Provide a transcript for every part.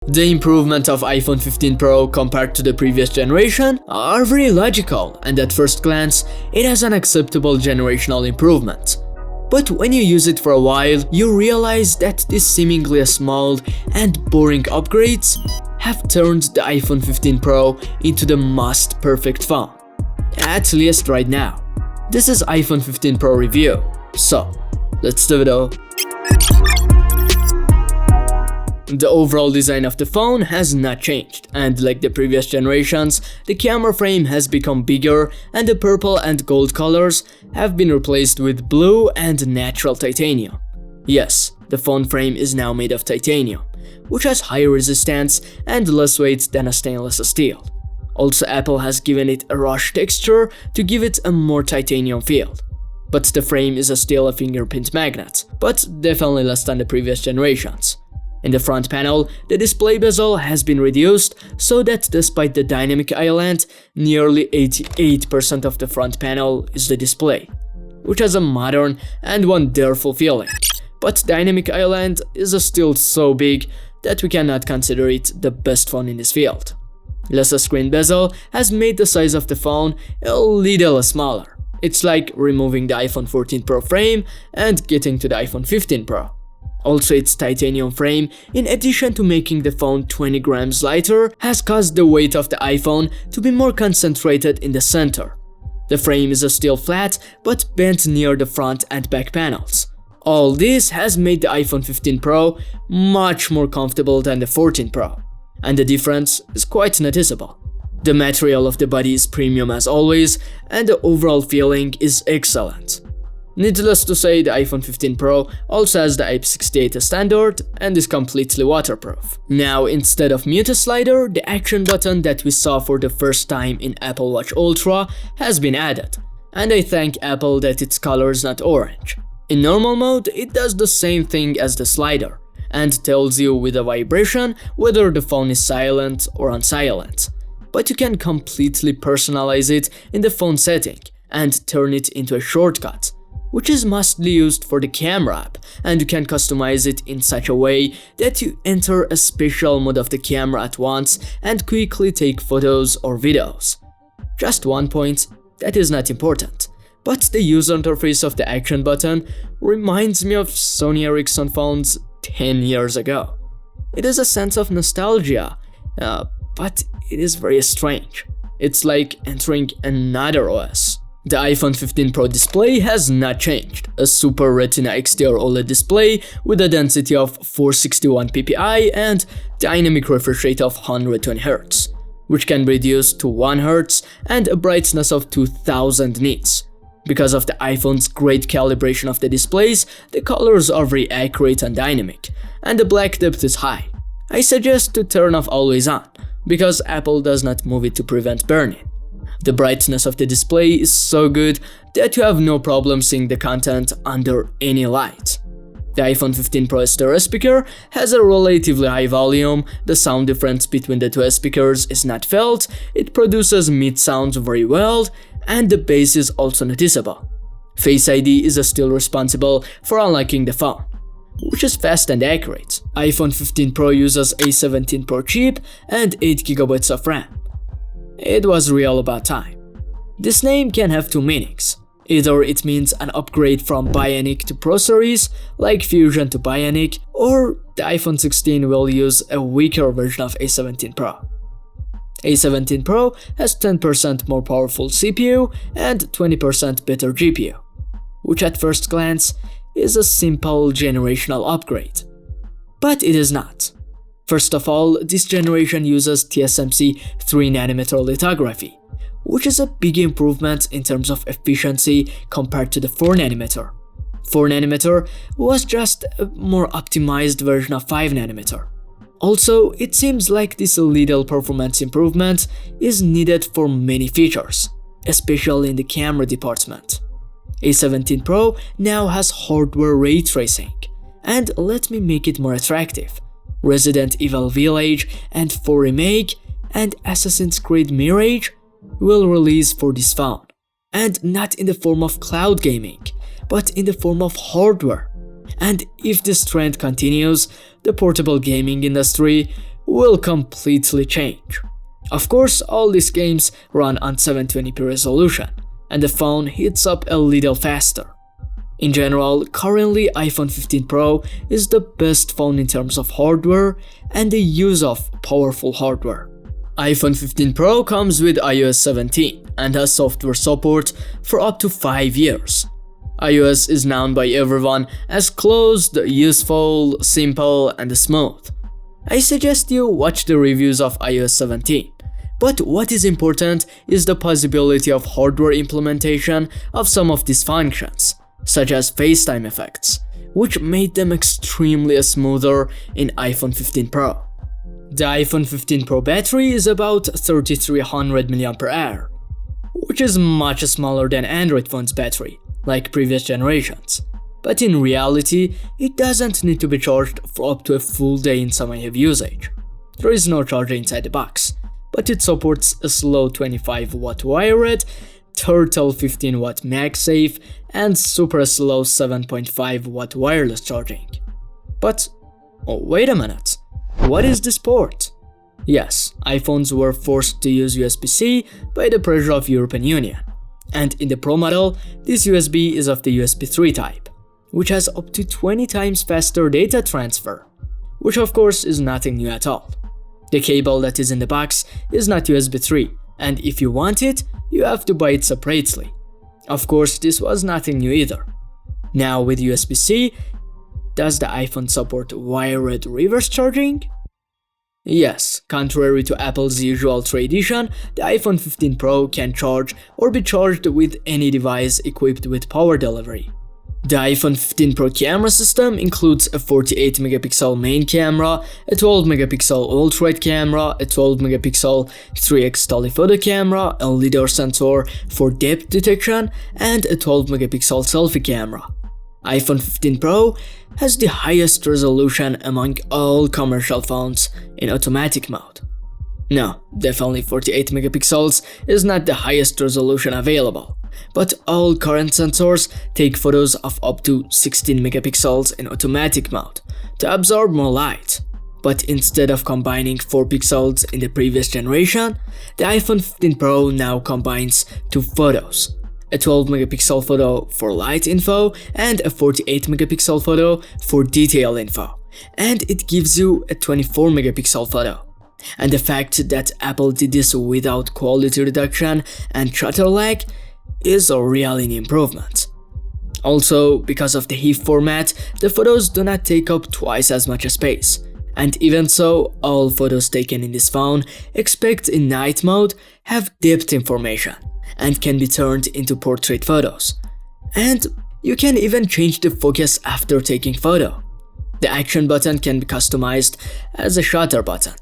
The improvement of iPhone 15 Pro compared to the previous generation are very logical, and at first glance, it has an acceptable generational improvement. But when you use it for a while, you realize that these seemingly small and boring upgrades have turned the iPhone 15 Pro into the most perfect phone. At least right now. This is iPhone 15 Pro review, so let's do it all. The overall design of the phone has not changed, and like the previous generations, the camera frame has become bigger and the purple and gold colors have been replaced with blue and natural titanium. Yes, the phone frame is now made of titanium, which has higher resistance and less weight than a stainless steel. Also, Apple has given it a rush texture to give it a more titanium feel. But the frame is still a fingerprint magnet, but definitely less than the previous generations. In the front panel, the display bezel has been reduced so that despite the dynamic island, nearly 88% of the front panel is the display, which has a modern and wonderful feeling. But dynamic island is still so big that we cannot consider it the best phone in this field. Less screen bezel has made the size of the phone a little smaller. It's like removing the iPhone 14 Pro frame and getting to the iPhone 15 Pro. Also, its titanium frame, in addition to making the phone 20 grams lighter, has caused the weight of the iPhone to be more concentrated in the center. The frame is still flat, but bent near the front and back panels. All this has made the iPhone 15 Pro much more comfortable than the 14 Pro, and the difference is quite noticeable. The material of the body is premium as always, and the overall feeling is excellent. Needless to say, the iPhone 15 Pro also has the IP68 standard and is completely waterproof. Now, instead of mute slider, the action button that we saw for the first time in Apple Watch Ultra has been added, and I thank Apple that its color is not orange. In normal mode, it does the same thing as the slider, and tells you with a vibration whether the phone is silent or on silent. But you can completely personalize it in the phone setting and turn it into a shortcut, which is mostly used for the camera app, and you can customize it in such a way that you enter a special mode of the camera at once and quickly take photos or videos. Just one point that is not important, but the user interface of the action button reminds me of Sony Ericsson phones 10 years ago. It is a sense of nostalgia, but it is very strange. It's like entering another OS. The iPhone 15 Pro display has not changed, a Super Retina XDR OLED display with a density of 461 ppi and dynamic refresh rate of 120 Hz, which can be reduced to 1 Hz and a brightness of 2000 nits. Because of the iPhone's great calibration of the displays, the colors are very accurate and dynamic, and the black depth is high. I suggest to turn off always on, because Apple does not move it to prevent burning. The brightness of the display is so good that you have no problem seeing the content under any light. The iPhone 15 Pro stereo speaker has a relatively high volume, the sound difference between the two speakers is not felt, it produces mid sounds very well, and the bass is also noticeable. Face ID is still responsible for unlocking the phone, which is fast and accurate. iPhone 15 Pro uses A17 Pro chip and 8GB of RAM. It was real about time. This name can have two meanings. Either it means an upgrade from Bionic to Pro Series, like Fusion to Bionic, or the iPhone 16 will use a weaker version of A17 Pro. A17 Pro has 10% more powerful CPU and 20% better GPU, which at first glance is a simple generational upgrade. But it is not. First of all, this generation uses TSMC 3nm lithography, which is a big improvement in terms of efficiency compared to the 4nm. 4nm was just a more optimized version of 5nm. Also, it seems like this little performance improvement is needed for many features, especially in the camera department. A17 Pro now has hardware ray tracing, and let me make it more attractive. Resident Evil Village and 4 Remake and Assassin's Creed Mirage will release for this phone, and not in the form of cloud gaming, but in the form of hardware. And if this trend continues, the portable gaming industry will completely change. Of course, all these games run on 720p resolution, and the phone heats up a little faster. In general, currently iPhone 15 Pro is the best phone in terms of hardware and the use of powerful hardware. iPhone 15 Pro comes with iOS 17 and has software support for up to 5 years. iOS is known by everyone as closed, useful, simple, and smooth. I suggest you watch the reviews of iOS 17. But what is important is the possibility of hardware implementation of some of these functions, such as FaceTime effects, which made them extremely smoother in iPhone 15 Pro. The iPhone 15 Pro battery is about 3300 mAh, which is much smaller than Android phone's battery, like previous generations. But in reality, it doesn't need to be charged for up to a full day in some heavy usage. There is no charger inside the box, but it supports a slow 25W wired, turtle 15W MagSafe, and super slow 7.5W wireless charging. But wait a minute, what is this port? Yes, iPhones were forced to use USB-C by the pressure of European Union, and in the Pro model, this USB is of the USB 3 type, which has up to 20 times faster data transfer, which of course is nothing new at all. The cable that is in the box is not USB 3, and if you want it, you have to buy it separately. Of course, this was nothing new either. Now with USB-C, does the iPhone support wired reverse charging? Yes, contrary to Apple's usual tradition, the iPhone 15 Pro can charge or be charged with any device equipped with power delivery. The iPhone 15 Pro camera system includes a 48 megapixel main camera, a 12 megapixel ultra-wide camera, a 12 megapixel 3x telephoto camera, a LiDAR sensor for depth detection, and a 12 megapixel selfie camera. iPhone 15 Pro has the highest resolution among all commercial phones in automatic mode. No, definitely 48 megapixels is not the highest resolution available, but all current sensors take photos of up to 16 megapixels in automatic mode to absorb more light. But instead of combining 4 pixels in the previous generation, the iPhone 15 Pro now combines 2 photos. A 12 megapixel photo for light info and a 48 megapixel photo for detail info, and it gives you a 24 megapixel photo. And the fact that Apple did this without quality reduction and shutter lag is really an improvement. Also, because of the HEIF format, the photos do not take up twice as much space. And even so, all photos taken in this phone, except in night mode, have depth information and can be turned into portrait photos. And you can even change the focus after taking photo. The action button can be customized as a shutter button.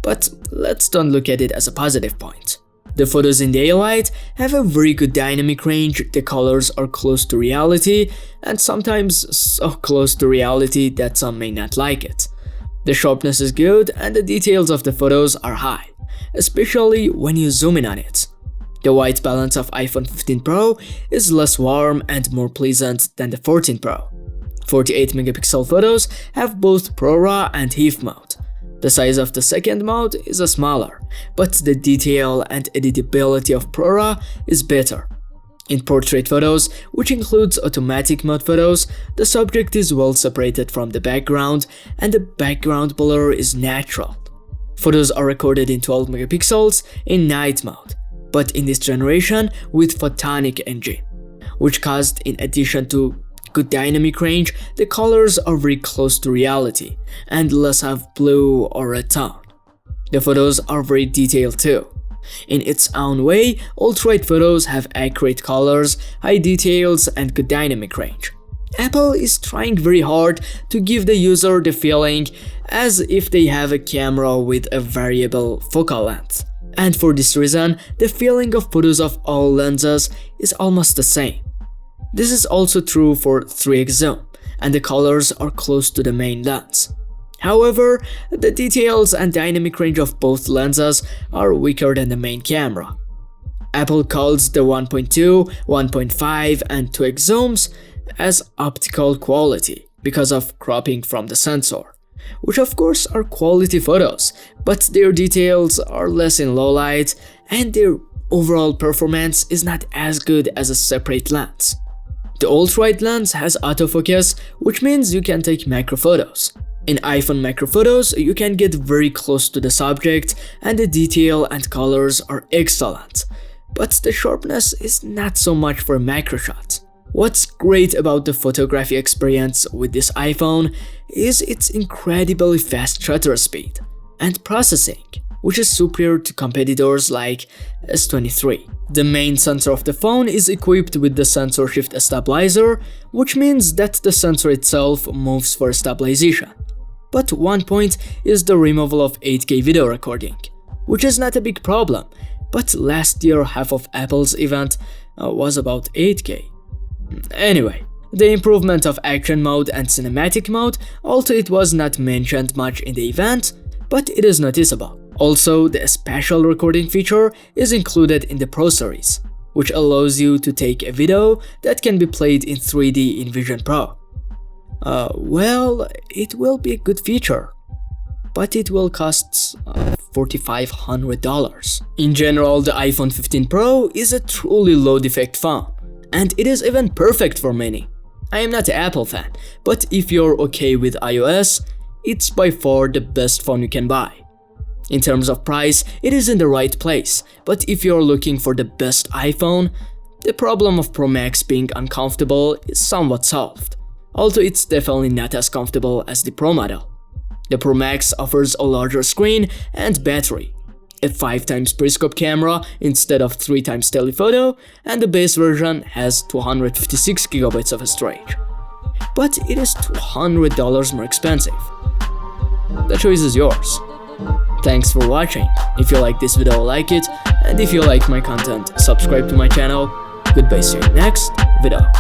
But let's don't look at it as a positive point. The photos in daylight have a very good dynamic range, the colors are close to reality, and sometimes so close to reality that some may not like it. The sharpness is good and the details of the photos are high, especially when you zoom in on it. The white balance of iPhone 15 Pro is less warm and more pleasant than the 14 Pro. 48 megapixel photos have both ProRAW and HEIF mode. The size of the second mode is smaller, but the detail and editability of ProRAW is better. In portrait photos, which includes automatic mode photos, the subject is well separated from the background and the background blur is natural. Photos are recorded in 12 megapixels in night mode, but in this generation with photonic engine, which caused, in addition to good dynamic range, the colors are very close to reality and less have blue or red tone. The photos are very detailed too. In its own way, ultra-wide photos have accurate colors, high details, and good dynamic range. Apple is trying very hard to give the user the feeling as if they have a camera with a variable focal length. And for this reason, the feeling of photos of all lenses is almost the same. This is also true for 3x zoom, and the colors are close to the main lens. However, the details and dynamic range of both lenses are weaker than the main camera. Apple calls the 1.2, 1.5, and 2x zooms as optical quality because of cropping from the sensor, which of course are quality photos, but their details are less in low light and their overall performance is not as good as a separate lens. The ultra-wide lens has autofocus, which means you can take macro photos. In iPhone macro photos, you can get very close to the subject and the detail and colors are excellent, but the sharpness is not so much for macro shots. What's great about the photography experience with this iPhone is its incredibly fast shutter speed and processing, which is superior to competitors like S23. The main sensor of the phone is equipped with the sensor shift stabilizer, which means that the sensor itself moves for stabilization. But one point is the removal of 8K video recording, which is not a big problem, but last year half of Apple's event was about 8K. Anyway, the improvement of action mode and cinematic mode, although it was not mentioned much in the event, but it is noticeable. Also, the spatial recording feature is included in the Pro series, which allows you to take a video that can be played in 3D in Vision Pro. Well, it will be a good feature, but it will cost $4,500. In general, the iPhone 15 Pro is a truly low defect phone, and it is even perfect for many. I am not an Apple fan, but if you're okay with iOS, it's by far the best phone you can buy. In terms of price, it is in the right place, but if you're looking for the best iPhone, the problem of Pro Max being uncomfortable is somewhat solved, although it's definitely not as comfortable as the Pro model. The Pro Max offers a larger screen and battery, a 5x periscope camera instead of 3x telephoto, and the base version has 256GB of storage. But it is $200 more expensive. The choice is yours. Thanks for watching. If you like this video, like it, and if you like my content, subscribe to my channel. Goodbye, see you next video.